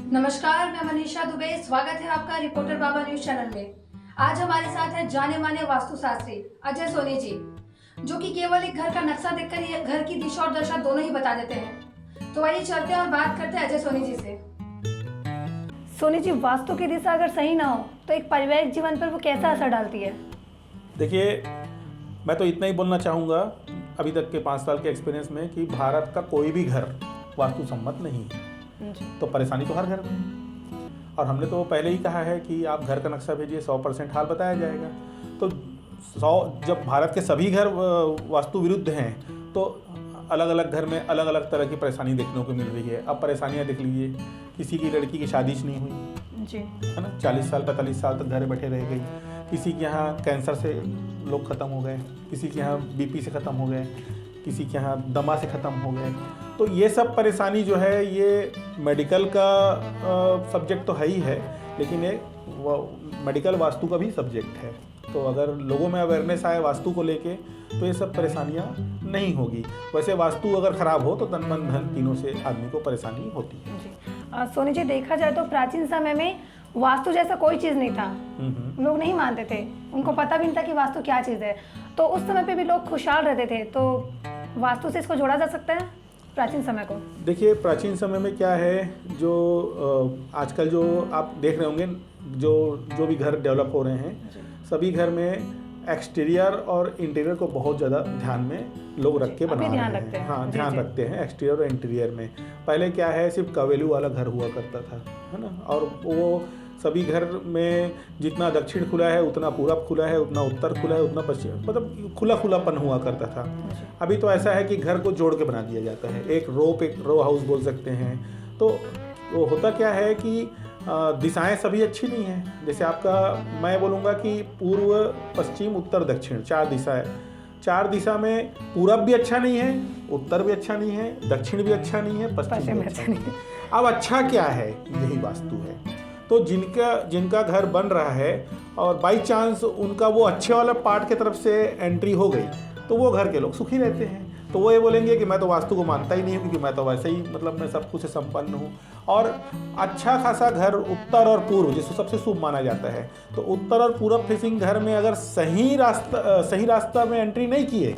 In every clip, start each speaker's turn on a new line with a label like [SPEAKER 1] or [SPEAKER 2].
[SPEAKER 1] नमस्कार, मैं मनीषा दुबे। स्वागत है आपका रिपोर्टर बाबा न्यूज चैनल में। आज हमारे साथ है जाने माने वास्तुशास्त्री अजय सोनी जी, जो कि केवल एक घर का नक्शा देखकर ये घर की दिशा और दशा दोनों ही बता देते हैं। तो आइए चलते हैं और बात करते हैं अजय सोनी जी से। सोनी जी, वास्तु की दिशा अगर सही ना हो तो एक पारिवारिक जीवन पर वो कैसा असर डालती है?
[SPEAKER 2] देखिए, मैं तो इतना ही बोलना चाहूँगा अभी तक के 5 साल के एक्सपीरियंस में कि भारत का कोई भी घर वास्तु सम्मत नहीं है। तो परेशानी तो हर घर में है। और हमने तो पहले ही कहा है कि आप घर का नक्शा भेजिए, 100% हाल बताया जाएगा। तो जब भारत के सभी घर वास्तु विरुद्ध हैं तो अलग अलग घर में अलग अलग तरह की परेशानी देखने को मिल रही है। अब परेशानियां देख लीजिए, किसी की लड़की की शादी नहीं हुई
[SPEAKER 1] जी,
[SPEAKER 2] है ना, 40 साल 45 साल तक घर बैठे रह गई। किसी के यहाँ कैंसर से लोग ख़त्म हो गए, किसी के यहाँ बीपी से ख़त्म हो गए, किसी के यहाँ दमा से ख़त्म हो गए। तो ये सब परेशानी जो है ये मेडिकल का सब्जेक्ट तो है ही है, लेकिन ये मेडिकल वास्तु का भी सब्जेक्ट है। तो अगर लोगों में अवेयरनेस आए वास्तु को लेके तो ये सब परेशानियां नहीं होगी। वैसे वास्तु अगर ख़राब हो तो तन मन धन तीनों से आदमी को परेशानी होती है।
[SPEAKER 1] जी सोनी जी, देखा जाए तो प्राचीन समय में वास्तु जैसा कोई चीज़ नहीं था। लोग नहीं मानते थे, उनको पता भी नहीं था कि वास्तु क्या चीज़ है। तो उस समय पे भी लोग खुशहाल रहते थे। तो वास्तु से इसको जोड़ा जा सकता है प्राचीन समय को? देखिए,
[SPEAKER 2] प्राचीन समय में क्या है, जो आजकल जो आप देख रहे होंगे, जो भी घर डेवलप हो रहे हैं, सभी घर में एक्सटीरियर और इंटीरियर को बहुत ज़्यादा ध्यान में लोग रख के बना रहे हैं। हाँ, ध्यान रखते हैं एक्सटीरियर और इंटीरियर में। पहले क्या है, सिर्फ कवेलू वाला घर हुआ करता था, है ना, और वो सभी घर में जितना दक्षिण खुला है उतना पूरब खुला है, उतना उत्तर खुला है, उतना पश्चिम, मतलब खुला खुलापन हुआ करता था। अभी तो ऐसा है कि घर को जोड़ के बना दिया जाता है, एक रो हाउस बोल सकते हैं। तो वो होता क्या है कि दिशाएं सभी अच्छी नहीं हैं। जैसे आपका, मैं बोलूँगा कि पूर्व पश्चिम उत्तर दक्षिण 4 दिशाएं, 4 दिशा में पूरब भी अच्छा नहीं है, उत्तर भी अच्छा नहीं है, दक्षिण भी अच्छा नहीं है, पश्चिम भी अच्छा नहीं है। अब अच्छा क्या है, यही वास्तु है। तो जिनका घर बन रहा है और बाई चांस उनका वो अच्छे वाला पार्ट की तरफ से एंट्री हो गई तो वो घर के लोग सुखी रहते हैं। तो वो ये बोलेंगे कि मैं तो वास्तु को मानता ही नहीं हूँ, क्योंकि मैं तो वैसे ही, मतलब मैं सब कुछ से संपन्न हूँ। और अच्छा खासा घर उत्तर और पूर्व, जिसको सबसे शुभ माना जाता है, तो उत्तर और पूरब फेसिंग घर में अगर सही रास्ता में एंट्री नहीं किए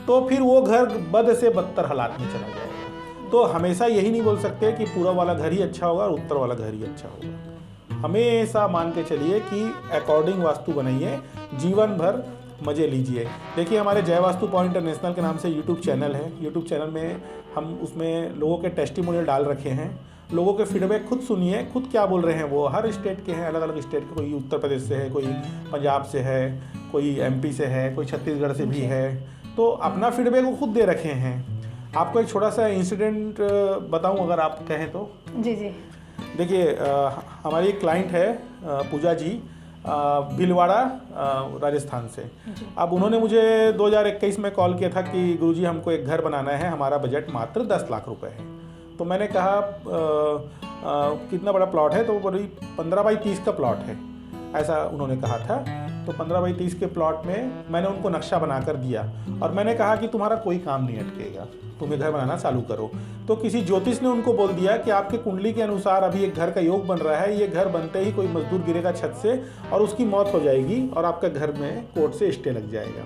[SPEAKER 2] तो फिर वो घर बद से बदतर हालात में चला जाएगा। तो हमेशा यही नहीं बोल सकते कि पूरब वाला घर ही अच्छा होगा और उत्तर वाला घर ही अच्छा होगा। हमेशा मान के चलिए कि अकॉर्डिंग वास्तु बनाइए, जीवन भर मज़े लीजिए। देखिए, हमारे जय वास्तु पॉइंट इंटरनेशनल के नाम से यूट्यूब चैनल है। यूट्यूब चैनल में हम उसमें लोगों के टेस्टिमोनियल डाल रखे हैं। लोगों के फीडबैक खुद सुनिए, खुद क्या बोल रहे हैं। वो हर स्टेट के हैं, अलग अलग स्टेट के, कोई उत्तर प्रदेश से है, कोई पंजाब से है, कोई एमपी से है, कोई छत्तीसगढ़ से भी है। तो अपना फीडबैक वो खुद दे रखे हैं। आपको एक छोटा सा इंसिडेंट बताऊं अगर आप कहें तो?
[SPEAKER 1] जी जी।
[SPEAKER 2] देखिए, हमारी एक क्लाइंट है पूजा जी, भीलवाड़ा राजस्थान से। अब उन्होंने मुझे 2021 में कॉल किया था कि गुरुजी हमको एक घर बनाना है, हमारा बजट मात्र 10 लाख रुपए है। तो मैंने कहा कितना बड़ा प्लॉट है? तो वो बोली 15 बाई 30 का प्लॉट है, ऐसा उन्होंने कहा था। तो 15 बाई 30 के प्लॉट में मैंने उनको नक्शा बनाकर दिया और मैंने कहा कि तुम्हारा कोई काम नहीं अटकेगा, तुम्हें घर बनाना चालू करो। तो किसी ज्योतिष ने उनको बोल दिया कि आपके कुंडली के अनुसार अभी एक घर का योग बन रहा है, ये घर बनते ही कोई मजदूर गिरेगा छत से और उसकी मौत हो जाएगी और आपका घर में कोर्ट से स्टे लग जाएगा।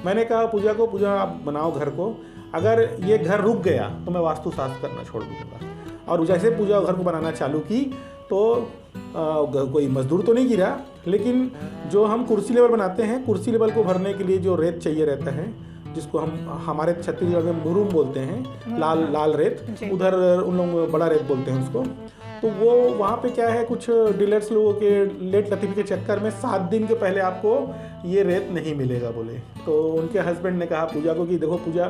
[SPEAKER 2] मैंने कहा पूजा को, पूजा आप बनाओ घर को, अगर ये घर रुक गया तो मैं वास्तु शास्त्र करना छोड़ दूँगा। और जैसे पूजा घर को बनाना चालू की तो कोई मजदूर तो नहीं गिरा, लेकिन जो हम कुर्सी लेवल बनाते हैं, कुर्सी लेवल को भरने के लिए जो रेत चाहिए रहता है, जिसको हम हमारे छत्तीसगढ़ में मुरुम बोलते हैं, लाल रेत, उधर उन लोग बड़ा रेत बोलते हैं उसको। तो वो वहाँ पे क्या है, कुछ डीलर्स लोगों के लेट लतीफ़ी के चक्कर में 7 दिन के पहले आपको ये रेत नहीं मिलेगा बोले। तो उनके हस्बैंड ने कहा पूजा को कि देखो पूजा,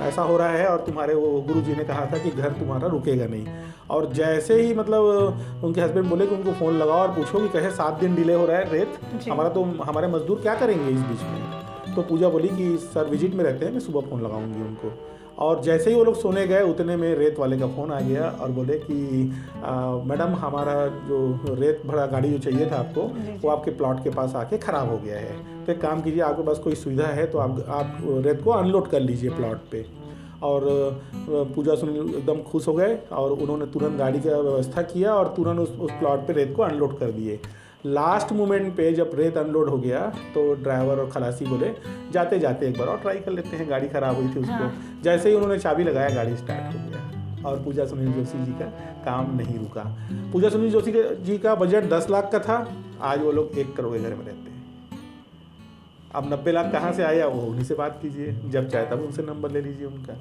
[SPEAKER 2] ऐसा हो रहा है और तुम्हारे वो गुरुजी ने कहा था कि घर तुम्हारा रुकेगा नहीं। और जैसे ही मतलब उनके हस्बैंड बोले कि उनको फ़ोन लगाओ और पूछो कि कहे 7 दिन डिले हो रहा है रेत, हमारे मजदूर क्या करेंगे इस बीच में। तो पूजा बोली कि सर विजिट में रहते हैं, मैं सुबह फ़ोन लगाऊंगी उनको। और जैसे ही वो लोग सोने गए उतने में रेत वाले का फ़ोन आ गया और बोले कि मैडम हमारा जो रेत भरा गाड़ी जो चाहिए था आपको, वो आपके प्लॉट के पास आके ख़राब हो गया है। तो एक काम कीजिए, आपके पास कोई सुविधा है तो आप रेत को अनलोड कर लीजिए प्लॉट पे। और पूजा सुनील एकदम खुश हो गए और उन्होंने तुरंत गाड़ी का व्यवस्था किया और तुरंत उस प्लॉट पे रेत को अनलोड कर दिए। लास्ट मोमेंट पे जब रेत अनलोड हो गया तो ड्राइवर और खलासी बोले जाते जाते एक बार और ट्राई कर लेते हैं, गाड़ी ख़राब हुई थी उसको।
[SPEAKER 1] हाँ।
[SPEAKER 2] जैसे ही उन्होंने चाबी लगाया गाड़ी स्टार्ट हो गया और पूजा सुनील जोशी जी का काम नहीं रुका। पूजा सुनील जोशी जी का बजट 10 लाख का था, आज वो लोग 1 करोड़ के घर में रहते हैं। अब 90 लाख कहाँ से आया वो उन्हीं से बात कीजिए, जब चाहे तब उनसे नंबर ले लीजिए उनका।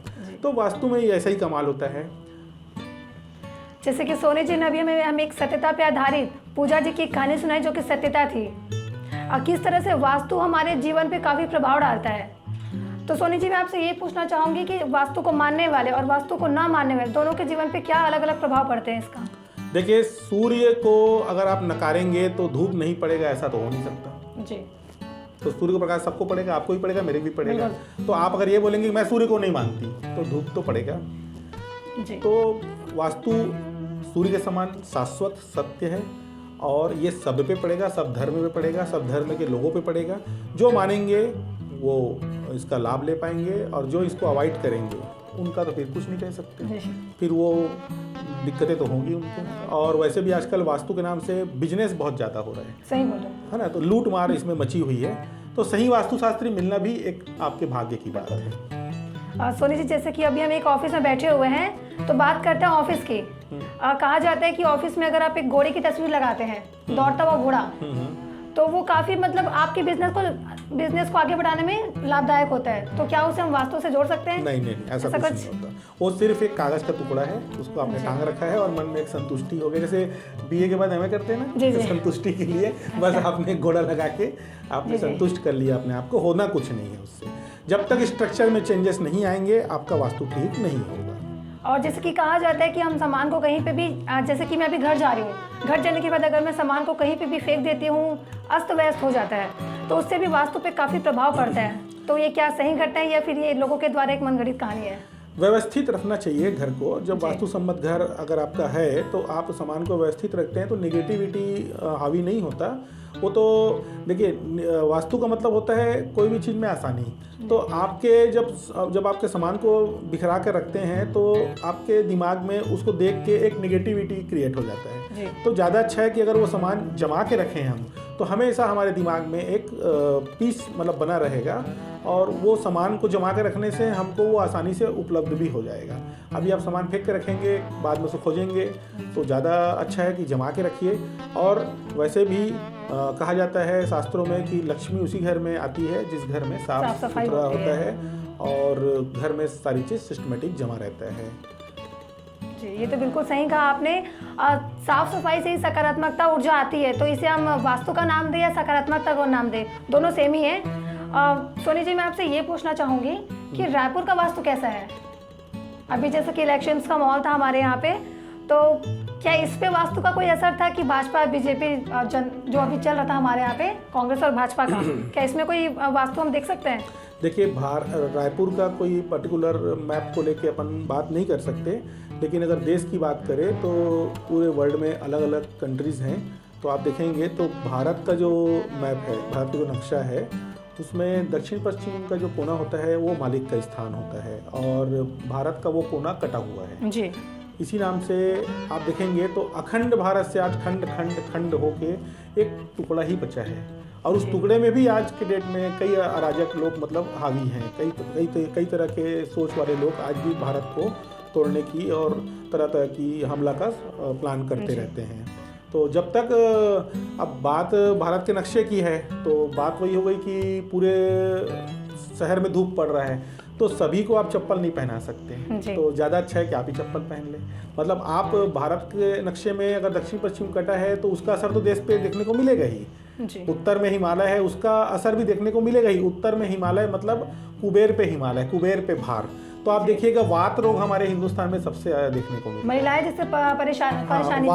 [SPEAKER 2] तो वास्तु में ऐसा ही कमाल होता है।
[SPEAKER 1] जैसे कि सोनी जी ने अभी हमें एक सत्यता पे आधारित पूजा जी की कहानी सुनाई जो कि सत्यता थी, और किस तरह से वास्तु हमारे जीवन पे काफ़ी प्रभाव डालता है। तो सोनी जी मैं आपसे ये पूछना चाहूँगी कि वास्तु को मानने वाले और वास्तु को ना मानने वाले दोनों के जीवन पे क्या अलग अलग प्रभाव पड़ते हैं इसका?
[SPEAKER 2] देखिए, सूर्य को अगर आप नकारेंगे तो धूप नहीं पड़ेगा, ऐसा तो हो नहीं सकता
[SPEAKER 1] जी।
[SPEAKER 2] तो सूर्य को प्रकाश सबको पड़ेगा, आपको भी पड़ेगा, मेरे भी पड़ेगा। तो आप अगर ये बोलेंगे कि मैं सूर्य को नहीं मानती तो धूप तो पड़ेगा
[SPEAKER 1] जी।
[SPEAKER 2] तो वास्तु सूर्य के समान शाश्वत सत्य है और ये सब पे पड़ेगा, सब धर्म पे पड़ेगा, सब धर्म के लोगों पे पड़ेगा। जो मानेंगे वो इसका लाभ ले पाएंगे और जो इसको अवॉइड करेंगे उनका तो फिर कुछ नहीं कह सकते, फिर वो दिक्कतें तो होंगी उनको। और वैसे भी आजकल वास्तु के नाम से बिजनेस बहुत ज़्यादा हो रहा है,
[SPEAKER 1] सही बोलो,
[SPEAKER 2] है ना। तो लूट मार इसमें मची हुई है, तो सही वास्तुशास्त्री मिलना भी एक आपके भाग्य की बात है।
[SPEAKER 1] सोनी जी जैसे कि अभी हम एक ऑफिस में बैठे हुए हैं तो बात करते हैं ऑफिस की। कहा जाता है कि ऑफिस में अगर आप एक घोड़े की तस्वीर लगाते हैं, दौड़ता हुआ घोड़ा, तो वो काफ़ी मतलब आपके बिजनेस को आगे बढ़ाने में लाभदायक होता है। तो क्या उसे हम वास्तु से जोड़ सकते हैं?
[SPEAKER 2] नहीं, ऐसा कुछ नहीं होता। वो सिर्फ एक कागज का टुकड़ा है, उसको आपने टांग रखा है और मन में एक संतुष्टि हो गई। जैसे बीए के बाद एमए करते हैं ना, तो संतुष्टि के लिए बस आपने एक घोड़ा लगा के आपने संतुष्ट कर लिया अपने आप को। होना कुछ नहीं है उससे। जब तक स्ट्रक्चर में चेंजेस नहीं आएंगे आपका वास्तु ठीक नहीं होगा।
[SPEAKER 1] और जैसे कि कहा जाता है कि हम सामान को कहीं पे भी, जैसे कि मैं अभी घर जा रही हूँ, घर जाने के बाद अगर मैं सामान को कहीं पे भी फेंक देती हूँ, अस्त व्यस्त हो जाता है, तो उससे भी वास्तु पे काफ़ी प्रभाव पड़ता है। तो ये क्या सही घटना है या फिर ये लोगों के द्वारा एक मनगढ़ंत कहानी है?
[SPEAKER 2] व्यवस्थित रखना चाहिए घर को। जब वास्तु सम्मत घर अगर आपका है तो आप सामान को व्यवस्थित रखते हैं तो निगेटिविटी हावी नहीं होता। वो तो देखिए, वास्तु का मतलब होता है कोई भी चीज़ में आसानी। तो आपके जब आपके सामान को बिखरा कर रखते हैं तो आपके दिमाग में उसको देख के एक निगेटिविटी क्रिएट हो जाता है। तो ज़्यादा अच्छा है कि अगर वो सामान जमा के रखें हम, तो हमेशा हमारे दिमाग में एक पीस मतलब बना रहेगा और वो सामान को जमा के रखने से हमको वो आसानी से उपलब्ध भी हो जाएगा। अभी आप सामान फेंक के रखेंगे, बाद में उसे खोजेंगे, तो ज़्यादा अच्छा है कि जमा के रखिए। और वैसे भी कहा जाता है शास्त्रों में कि लक्ष्मी उसी घर में आती है जिस घर में साफ सुथरा होता है और घर में सारी चीज़ सिस्टमेटिक जमा रहता है।
[SPEAKER 1] जी, ये तो बिल्कुल सही कहा आपने। साफ सफाई से ही सकारात्मकता ऊर्जा आती है, तो इसे हम वास्तु का नाम दें या सकारात्मकता का नाम दें, दोनों सेम ही है। सोनी जी मैं आपसे ये पूछना चाहूँगी कि रायपुर का वास्तु कैसा है? अभी जैसे कि इलेक्शंस का माहौल था हमारे यहाँ पे, तो क्या इस पे वास्तु का कोई असर था कि भाजपा बीजेपी जो अभी चल रहा था हमारे यहाँ पे, कांग्रेस और भाजपा का, क्या इसमें कोई वास्तु हम देख सकते हैं?
[SPEAKER 2] देखिए, रायपुर का कोई पर्टिकुलर मैप को लेके अपन बात नहीं कर सकते, लेकिन अगर देश की बात करें तो पूरे वर्ल्ड में अलग अलग कंट्रीज़ हैं। तो आप देखेंगे तो भारत का जो मैप है, भारत का जो नक्शा है, उसमें दक्षिण पश्चिम का जो कोना होता है वो मालिक का स्थान होता है और भारत का वो कोना कटा हुआ है
[SPEAKER 1] जी।
[SPEAKER 2] इसी नाम से आप देखेंगे तो अखंड भारत से आज खंड खंड खंड होके एक टुकड़ा ही बचा है और उस टुकड़े में भी आज के डेट में कई अराजक लोग मतलब हावी हैं। कई तरह के सोच वाले लोग आज भी भारत को तोड़ने की और तरह तरह की हमला का प्लान करते रहते हैं। तो जब तक अब बात भारत के नक्शे की है तो बात वही हो गई कि पूरे शहर में धूप पड़ रहा है तो सभी को आप चप्पल नहीं पहना सकते, तो ज़्यादा अच्छा है कि आप ही चप्पल पहन लें। मतलब आप भारत के नक्शे में अगर दक्षिण पश्चिम कटा है तो उसका असर तो देश पे देखने को मिलेगा ही। उत्तर में हिमालय है, उसका असर भी देखने को मिलेगा ही। उत्तर में हिमालय मतलब कुबेर पे हिमालय, कुबेर पे भार। तो आप देखिएगा वात रोग हमारे हिंदुस्तान में सबसे ज़्यादा देखने को मिलेगा।
[SPEAKER 1] महिलाएं जिससे परेशानी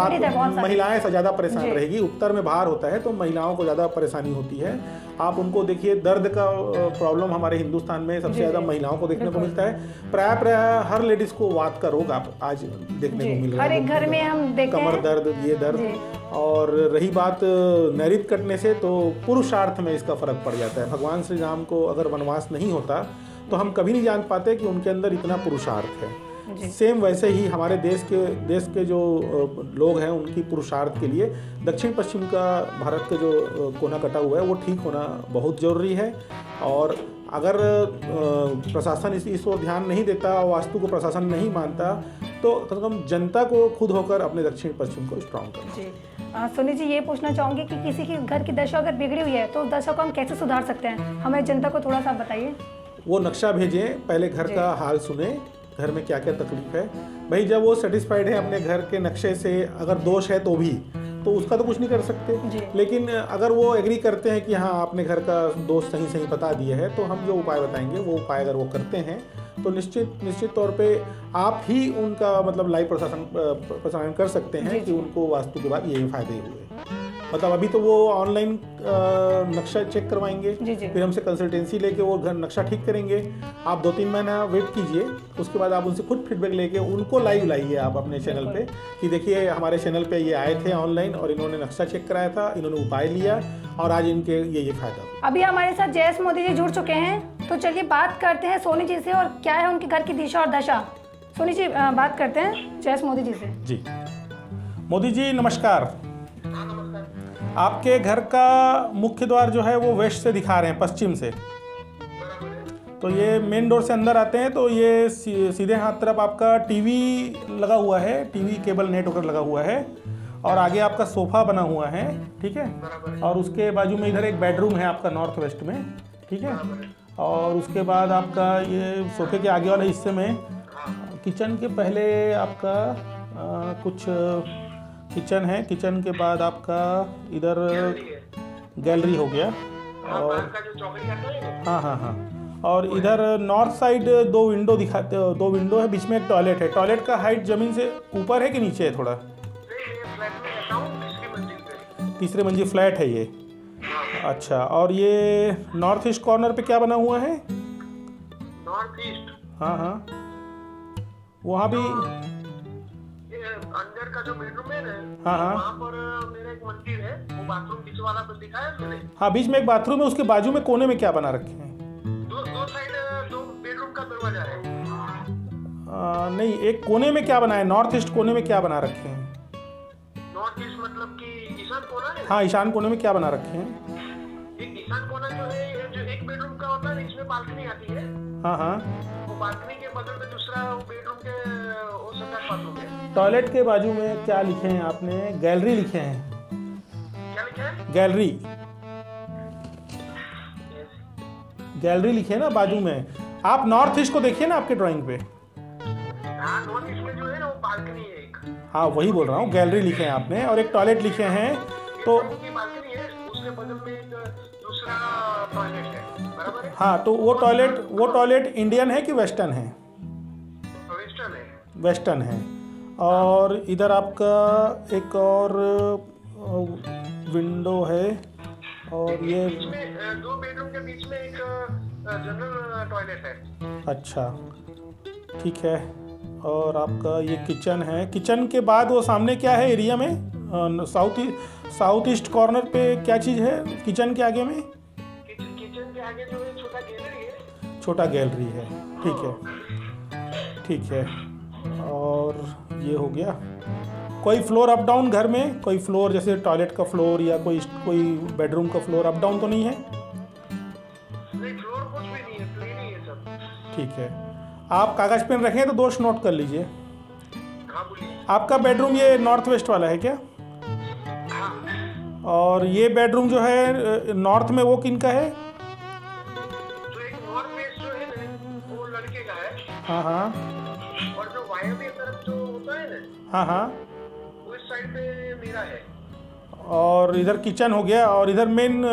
[SPEAKER 2] महिलाएं से ज़्यादा परेशान रहेगी। उत्तर में भार होता है तो महिलाओं को ज़्यादा परेशानी होती है। आप उनको देखिए, दर्द का प्रॉब्लम हमारे हिंदुस्तान में सबसे ज़्यादा महिलाओं को देखने को मिलता है। प्राय हर लेडीज़ को वात का रोग आप आज देखने को मिल रहा है।
[SPEAKER 1] हर एक घर में हम देखते हैं
[SPEAKER 2] कमर दर्द, ये दर्द। और रही बात नैऋत्य कटने से, तो पुरुषार्थ में इसका फर्क पड़ जाता है। भगवान श्री राम को अगर वनवास नहीं होता तो हम कभी नहीं जान पाते कि उनके अंदर इतना पुरुषार्थ है।
[SPEAKER 1] जी।
[SPEAKER 2] सेम वैसे ही हमारे देश के जो लोग हैं उनकी पुरुषार्थ के लिए दक्षिण पश्चिम का भारत का जो कोना कटा हुआ है वो ठीक होना बहुत ज़रूरी है। और अगर प्रशासन इस ओर ध्यान नहीं देता, वास्तु को प्रशासन नहीं मानता, तो कम से कम जनता को खुद होकर अपने दक्षिण पश्चिम को स्ट्रांग करना।
[SPEAKER 1] जी सोनी जी, ये पूछना चाहूँगी कि किसी के घर की दशा अगर बिगड़ी हुई है तो दशा को हम कैसे सुधार सकते हैं? हमें जनता को थोड़ा सा बताइए।
[SPEAKER 2] वो नक्शा भेजें, पहले घर का हाल सुने, घर में क्या क्या तकलीफ है। भाई जब वो सेटिस्फाइड है अपने घर के नक्शे से, अगर दोष है तो भी, तो उसका तो कुछ नहीं कर सकते। लेकिन अगर वो एग्री करते हैं कि हाँ आपने घर का दोष सही बता दिया है, तो हम जो उपाय बताएंगे वो उपाय अगर वो करते हैं तो निश्चित तौर पे आप ही उनका मतलब लाइव प्रसारण कर सकते हैं कि उनको वास्तु के बाद ये फायदे हुए। मतलब अभी तो वो ऑनलाइन नक्शा चेक करवाएंगे, फिर हमसे कंसल्टेंसी लेके वो घर नक्शा ठीक करेंगे। आप 2-3 महीना वेट कीजिए, उसके बाद आप उनसे खुद फीडबैक लेके उनको लाइव लाइए आप अपने चैनल पे कि देखिए हमारे चैनल पे ये आए थे ऑनलाइन और इन्होंने नक्शा चेक कराया था, इन्होंने उपाय लिया और आज इनके ये फायदा।
[SPEAKER 1] अभी हमारे साथ जयेश मोदी जी जुड़ चुके हैं, तो चलिए बात करते हैं सोनी जी से और क्या है उनके घर की दिशा और दशा। सोनी जी बात करते हैं जयेश मोदी जी से।
[SPEAKER 2] जी मोदी जी नमस्कार। आपके घर का मुख्य द्वार जो है वो वेस्ट से दिखा रहे हैं, पश्चिम से। तो ये मेन डोर से अंदर आते हैं तो ये सीधे हाथ तरफ आपका टीवी लगा हुआ है, टीवी केबल नेट वगैरह लगा हुआ है और आगे आपका सोफा बना हुआ है, ठीक है। और उसके बाजू में इधर एक बेडरूम है आपका नॉर्थ वेस्ट में, ठीक है। और उसके बाद आपका ये सोफे के आगे वाले हिस्से में किचन के पहले आपका कुछ किचन है, किचन के बाद आपका इधर गैलरी हो गया और हाँ और इधर नॉर्थ साइड 2 विंडो दिखाते, 2 विंडो है, बीच में एक टॉयलेट है। टॉयलेट का हाइट जमीन से ऊपर है कि नीचे है? थोड़ा तीसरे मंजिल फ्लैट है ये। अच्छा, और ये नॉर्थ ईस्ट कॉर्नर पे क्या बना हुआ है?
[SPEAKER 3] नॉर्थ ईस्ट,
[SPEAKER 2] हाँ वहाँ भी
[SPEAKER 3] अंदर का जो बेडरूम है ना,
[SPEAKER 2] हाँ
[SPEAKER 3] वहाँ पर मेरा एक मंदिर है, वो बाथरूम बीच वाला तो दिखाया मैंने।
[SPEAKER 2] हाँ, बीच में एक बाथरूम है, उसके बाजू में कोने में क्या बना रखे हैं?
[SPEAKER 3] दो साइड 2 बेडरूम का दरवाजा है।
[SPEAKER 2] नहीं, एक कोने में क्या बना है? नॉर्थ ईस्ट कोने में क्या बना रखे हैं?
[SPEAKER 3] नॉर्थ ईस्ट मतलब कि ईशान कोना है।
[SPEAKER 2] हाँ, ईशान कोने में क्या बना रखे हैं?
[SPEAKER 3] एक ईशान कोना जो है, जो एक बेडरूम का होता है, इसमें बालकनी आती है।
[SPEAKER 2] हाँ
[SPEAKER 3] वो बालकनी के बगल में दूसरा बेडरूम के वो संडास बाथरूम है।
[SPEAKER 2] टॉयलेट के बाजू में क्या लिखे हैं आपने? गैलरी लिखे हैं।
[SPEAKER 3] क्या लिखा है?
[SPEAKER 2] गैलरी लिखे हैं ना बाजू में। आप नॉर्थ ईस्ट को देखिए ना आपके ड्राइंग पे।
[SPEAKER 3] हाँ, नॉर्थ ईस्ट में जो है ना वो बालकनी है एक।
[SPEAKER 2] हाँ, वही बोल रहा हूँ, गैलरी लिखे हैं आपने और एक टॉयलेट लिखे हैं। तो
[SPEAKER 3] बालकनी है, उसके बगल में एक दूसरा टॉयलेट है, बराबर है?
[SPEAKER 2] हाँ, तो वो टॉयलेट इंडियन है कि वेस्टर्न है?
[SPEAKER 3] वेस्टर्न है।
[SPEAKER 2] वेस्टर्न है। और इधर आपका एक और विंडो है और ये
[SPEAKER 3] बीच में 2 बेडरूम के बीच में एक जनरल टॉयलेट है।
[SPEAKER 2] अच्छा, ठीक है। और आपका ये किचन है। किचन के बाद वो सामने क्या है एरिया में? साउथ ईस्ट कॉर्नर पे क्या चीज़ है किचन के आगे में?
[SPEAKER 3] किचन के आगे जो है छोटा गैलरी है।
[SPEAKER 2] छोटा गैलरी है, ठीक है। और ये हो गया। कोई फ्लोर अप डाउन घर में? कोई फ्लोर जैसे टॉयलेट का फ्लोर या कोई बेडरूम का फ्लोर अप डाउन तो नहीं है?
[SPEAKER 3] नहीं, फ्लोर कुछ भी नहीं है, प्लेन ही है सब।
[SPEAKER 2] ठीक है। आप कागज पेन रखें तो दोष नोट कर लीजिए।
[SPEAKER 3] हाँ, बोलिए।
[SPEAKER 2] आपका बेडरूम ये नॉर्थ वेस्ट वाला है क्या?
[SPEAKER 3] हाँ।
[SPEAKER 2] और ये बेडरूम जो है नॉर्थ में वो किनका है?
[SPEAKER 3] जो एक नॉर्थ वेस्ट जो है ना, वो लड़के का है।
[SPEAKER 2] हाँ।
[SPEAKER 3] और जो वायव्य तरफ जो होता है ना,
[SPEAKER 2] हाँ,
[SPEAKER 3] उस साइड पे मेरा है।
[SPEAKER 2] और इधर किचन हो गया और इधर मेन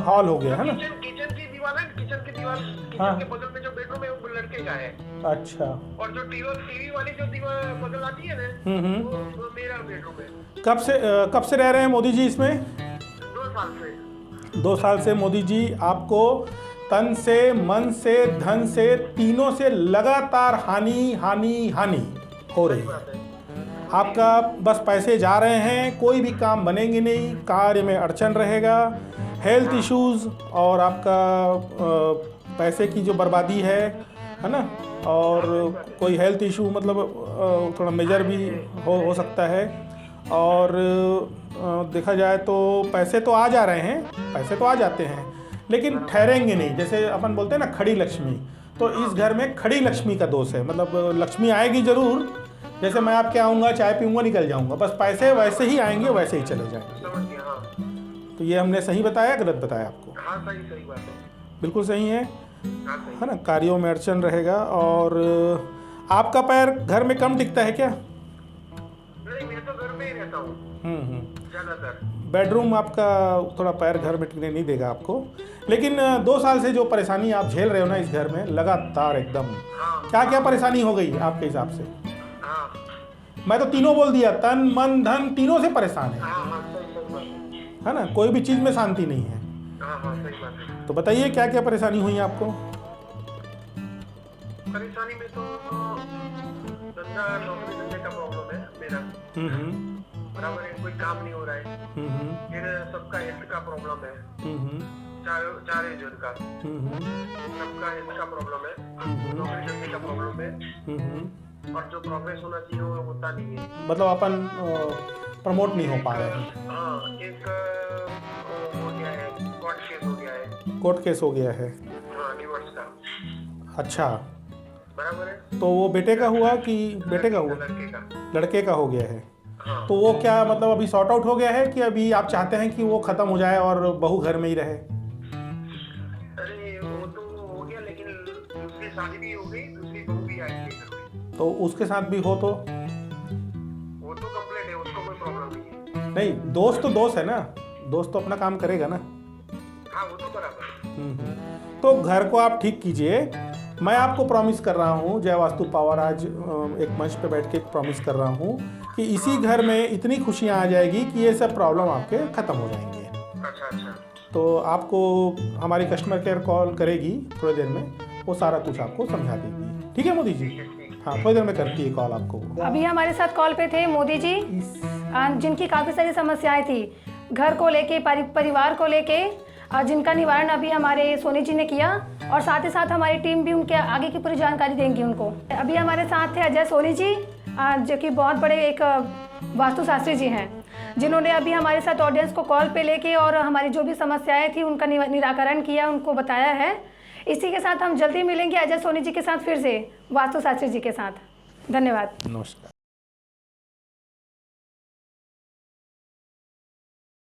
[SPEAKER 2] हॉल हो गया है ना?
[SPEAKER 3] किचन की दीवार है, किचन के बगल में जो बेडरूम है वो लड़के का है।
[SPEAKER 2] अच्छा।
[SPEAKER 3] और जो टीवी वाली जो दीवार बगल आती है ना, वो मेरा बेडरूम है।
[SPEAKER 2] कब से रह रहे हैं मोदी जी इसमें?
[SPEAKER 3] 2 साल से।
[SPEAKER 2] 2 साल से मोदी जी आपको तन से, मन से, धन से, तीनों से लगातार हानि हो रही है। आपका बस पैसे जा रहे हैं, कोई भी काम बनेंगे नहीं, कार्य में अड़चन रहेगा, हेल्थ इश्यूज और आपका पैसे की जो बर्बादी है ना, और कोई हेल्थ इशू मतलब थोड़ा मेजर भी हो सकता है। और देखा जाए तो पैसे तो आ जा रहे हैं, पैसे तो आ जाते हैं, लेकिन ठहरेंगे नहीं। जैसे अपन बोलते हैं ना खड़ी लक्ष्मी, तो इस घर में खड़ी लक्ष्मी का दोष है। मतलब लक्ष्मी आएगी ज़रूर, जैसे मैं आपके आऊँगा, चाय पीऊँगा, निकल जाऊँगा, बस पैसे वैसे ही आएंगे, वैसे ही चले जाएंगे।
[SPEAKER 3] समझ गया, हाँ।
[SPEAKER 2] तो ये हमने सही बताया, गलत बताया आपको?
[SPEAKER 3] हाँ, सही बात है।
[SPEAKER 2] बिल्कुल सही है,
[SPEAKER 3] हाँ, सही
[SPEAKER 2] है ना। कार्यों में अड़चन रहेगा। और आपका पैर घर में कम टिकता है क्या?
[SPEAKER 3] नहीं, मैं तो घर में ही रहता हूँ ज़्यादातर।
[SPEAKER 2] बेडरूम आपका थोड़ा पैर घर में टिकने नहीं देगा आपको। लेकिन 2 साल से जो परेशानी आप झेल रहे हो ना इस घर में लगातार एकदम,
[SPEAKER 3] हाँ,
[SPEAKER 2] क्या क्या परेशानी हो गई आपके हिसाब से?
[SPEAKER 3] हाँ,
[SPEAKER 2] मैं तो तीनों बोल दिया, तन मन धन तीनों से परेशान है,
[SPEAKER 3] हाँ, हाँ, सही बात
[SPEAKER 2] है ना। कोई भी चीज़ में शांति नहीं है।
[SPEAKER 3] हाँ, हाँ, सही बात है।
[SPEAKER 2] तो बताइए क्या क्या परेशानी हुई आपको?
[SPEAKER 3] परेशानी में तो धंधा नौकरी धंधे का प्रॉब्लम है मेरा, बराबर है, कोई काम नहीं हो रहा है। फिर सबका हेल्थ का प्रॉब्लम है, चार जन का सबका हेल्थ का प्रॉब्लम है, नौकरी धंधे का प्रॉब्लम है, और जो प्रोग्रेस होना चाहिए वो होता नहीं है।
[SPEAKER 2] मतलब अपन प्रमोट नहीं हो पा रहे हैं।
[SPEAKER 3] हाँ, एक हो गया है, कोर्ट केस हो गया है।
[SPEAKER 2] कोर्ट केस हो गया है?
[SPEAKER 3] हाँ, डिवोर्स का।
[SPEAKER 2] अच्छा,
[SPEAKER 3] बराबर है।
[SPEAKER 2] तो वो बेटे का हुआ कि बेटे का हुआ? लड़के का हो गया है।
[SPEAKER 3] हाँ।
[SPEAKER 2] तो वो क्या मतलब अभी सॉर्ट आउट हो गया है कि अभी आप चाहते हैं कि वो ख़त्म हो जाए और बहू घर में ही रहे?
[SPEAKER 3] अरे वो तो हो गया, लेकिन उसकी शादी भी हो गई, दूसरी बहू भी आई है घर में।
[SPEAKER 2] तो उसके साथ भी हो तो?
[SPEAKER 3] वो तो कंप्लीट है, उसको कोई प्रॉब्लम नहीं है।
[SPEAKER 2] नहीं, दोस्त तो दोस्त है ना, दोस्त तो अपना काम करेगा ना।
[SPEAKER 3] हाँ, वो तो बराबर है।
[SPEAKER 2] तो घर को आप ठीक कीजिए। मैं आपको प्रॉमिस कर रहा हूँ, जय वास्तु पावर आज एक मंच पे बैठ के प्रॉमिस कर रहा हूँ कि इसी घर में इतनी खुशियाँ आ जाएगी कि ये सब प्रॉब्लम आपके ख़त्म हो जाएंगे।
[SPEAKER 3] अच्छा।
[SPEAKER 2] तो आपको हमारी कस्टमर केयर कॉल करेगी थोड़ी देर में, वो सारा कुछ आपको समझा देगी। ठीक है मोदी जी? हाँ, थोड़ी देर में करती है कॉल आपको।
[SPEAKER 1] अभी हमारे साथ कॉल पे थे मोदी जी, जिनकी काफ़ी सारी समस्याएं थी घर को लेके, परिवार को लेके, जिनका निवारण अभी हमारे सोनी जी ने किया, और साथ ही साथ हमारी टीम भी उनके आगे की पूरी जानकारी देंगी उनको। अभी हमारे साथ थे अजय सोनी जी, जो कि बहुत बड़े एक वास्तुशास्त्री जी हैं, जिन्होंने अभी हमारे साथ ऑडियंस को कॉल पे लेके और हमारी जो भी समस्याएं थी उनका निराकरण किया, उनको बताया है। इसी के साथ हम जल्दी मिलेंगे अजय सोनी जी के साथ, फिर से वास्तुशास्त्री जी के साथ। धन्यवाद।
[SPEAKER 2] नमस्कार।